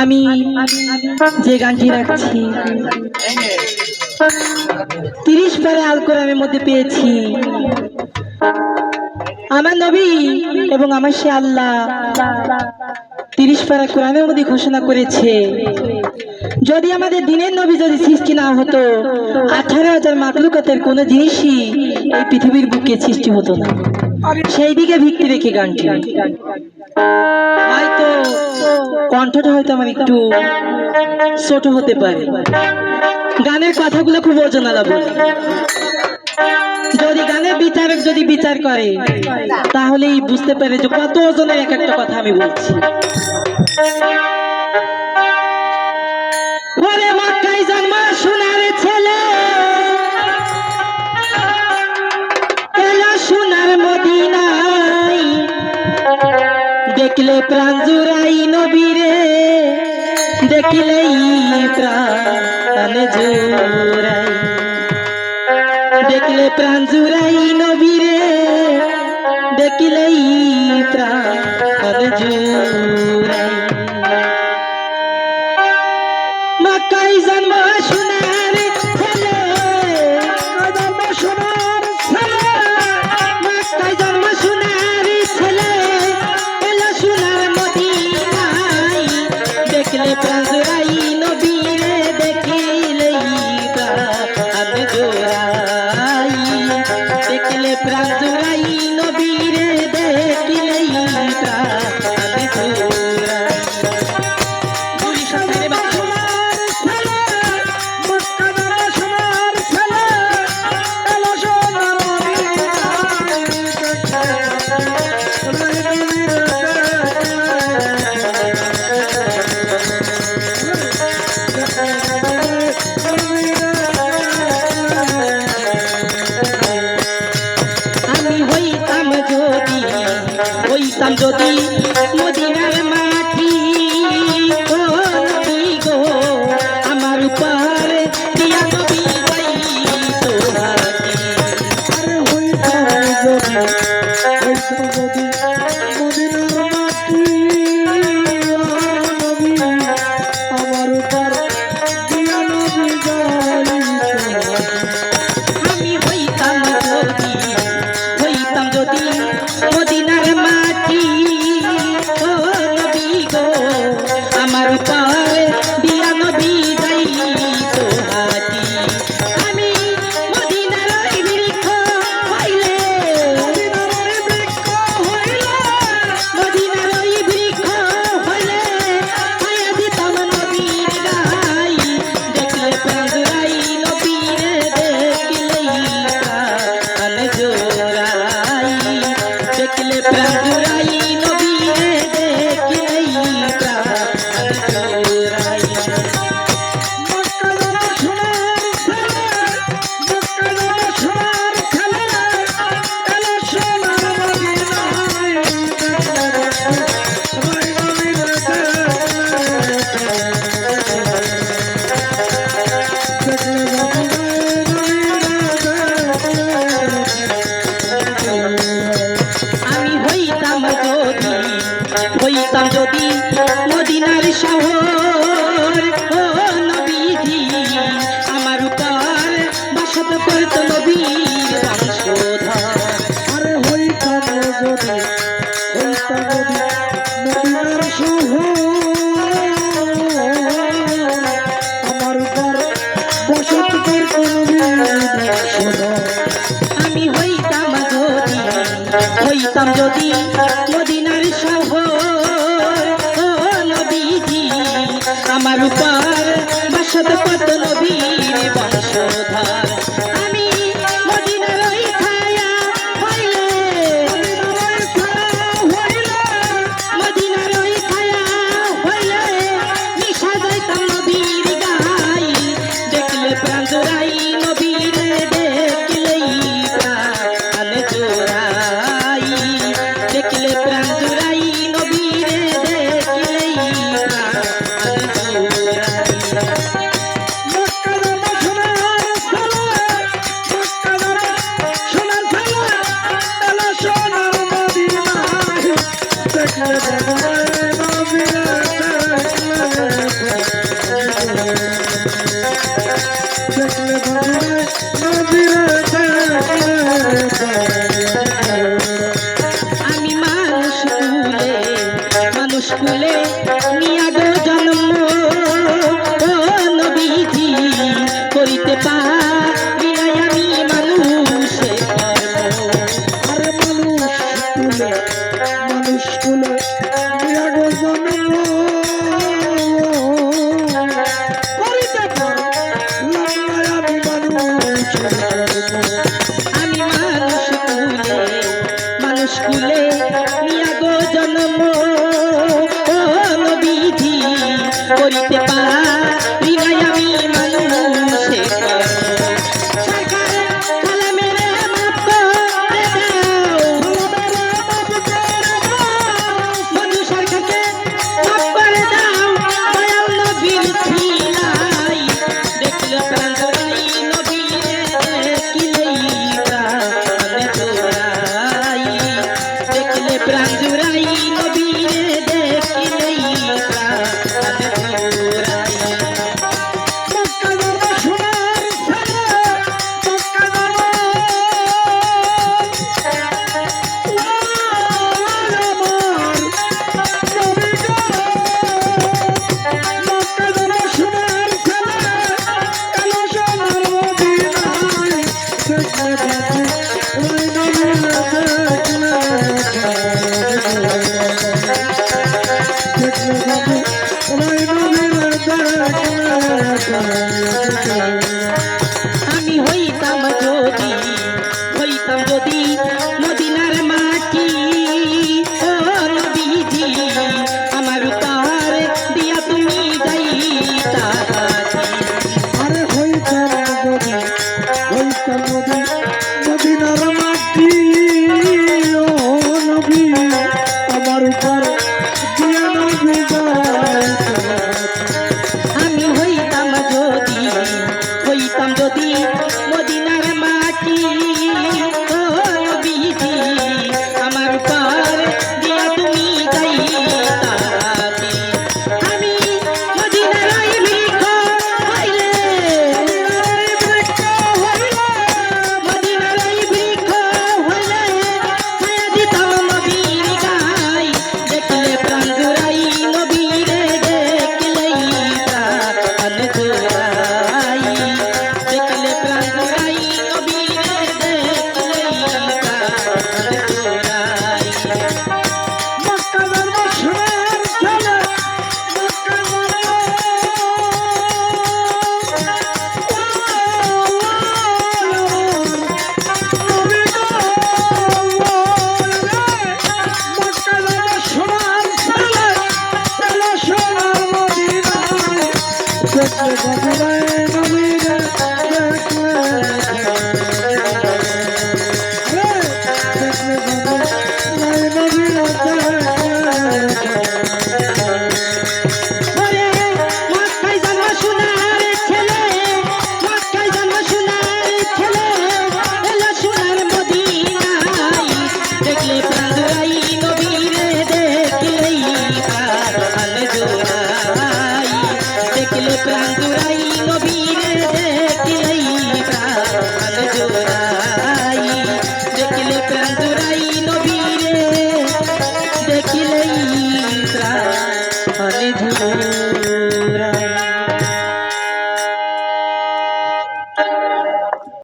আমি যে গানটি রাখছি 30 পারা আল কোরআনের মধ্যে পেয়েছি আমার নবী এবং আমার সে আল্লাহ 30 পারা কোরআনের মধ্যে ঘোষণা করেছে যদি আমাদের দিনের নবী যদি সৃষ্টি না হতো 18,000 মাখলুকাতের কোনো জিনিসই এই পৃথিবীর বুকে সৃষ্টি হতো না সেই দিকে ভিত্তি রেখে গানটি হয়তো কণ্ঠটা হয়তো আমার একটু ছোট হতে পারে গানের কথাগুলো খুব ওজনালা বলে যদি গানের বিচারক যদি বিচার করে তাহলেই বুঝতে পারে যে কত ওজনের এক একটা কথা আমি বলছি ওরে মক্কায় জন্ম সোনার ছেলে এলো সোনার মদিনায় দেখলে প্রাণ জুড়াই নবীরে দেখলেই প্রাণ জুড়াই দেখলে প্রাণ জুড়াই নবীরে দেখলেই প্রাণ জুড়াই মক্কায় জন্ম সোনার ছেলে মক্কায় জন্ম সোনার ছেলে এলো সোনার মদিনায় দেখলে প্রাণ জুড়াই নবীরে দেখলেই প্রাণ জুড়াই দেখলে প্রাণ জুড়াই নবীরে দেখলেই প্রাণ জুড়াই হইতাম যদি মদিনার মাটি ও নবী গো আমার উপর দিয়া নবী যাইতো হাতি আরে হইতাম যদি মদিনার মাটি ও নবী আমার উপর দিয়া নবী যাইতো আমি হইতাম যদি মদিনার মাটি ও নবী গো আমার উপর দিয়া নবী যাইতো হাতি আমি মদিনার বৃক্ষ হইলে মদিনার বৃক্ষ হইলে ছায়া দিতাম নবীর গাই দেখলে প্রাণ জুড়াই নবীরে দেখলেই প্রাণ জোড়াই দেখলে প্রাণ জুড়াই নবীরে দেখলেই প্রাণ জুড়াই হইতাম যদি মদিনার শহর ও নবীজি আমার উপর বসত করত নবীর বংশধর আরে হইতাম যদি মদিনার শহর আমার উপর বসত করত নবীর বংশধর আমি হইতাম যদি মদিনার শহর ও নবীজি আমার উপর বসত কত নবীর বংশধর আমি মদিনার ওই ছায়া হইলে মদিনার ওই ছায়া হইলে নিশা যাইতাম নবীর গাই দেখলে প্রাণ জোড়াই নবীরে দেখলেই প্রাণ জোড়াই দেখলে প্রাণ জুড়াই নবীরে দেখলেই প্রাণ জুড়াই কুলে নিয়া গো জন্ম ও নবীজি করিতে পারি নাই আমি মানুষের কর্ম। আর মানুষ কুলে নিয়া গো জন্ম করিতে পারলাম না আমি মানুষের কর্ম। আমি মানুষ কুলে নিয়া গো জন্ম ও নবীজি করিতে পারি নাই আমি মানুষের কর্ম। সরকার কালামেরে মাফ করে দাও, বন্ধু সরকারকে মাফ করে দাও, দয়াল নবীর ছিলাই দেখলে প্রাণ জোড়াই নবীরে দেখিলেই প্রাণ জোড়াই, দেখলে প্রাণ জোড়াই নবীরে দেখিলেই প্রাণ জোড়াই। মক্কা যাবো সোনার ছেলে, মক্কা যাবো আমার নবী গো। মক্কা যাবো সোনার ছেলে, কালো সোনার মদিনায় দেখলে বাবু ওই নবীরে দেখলে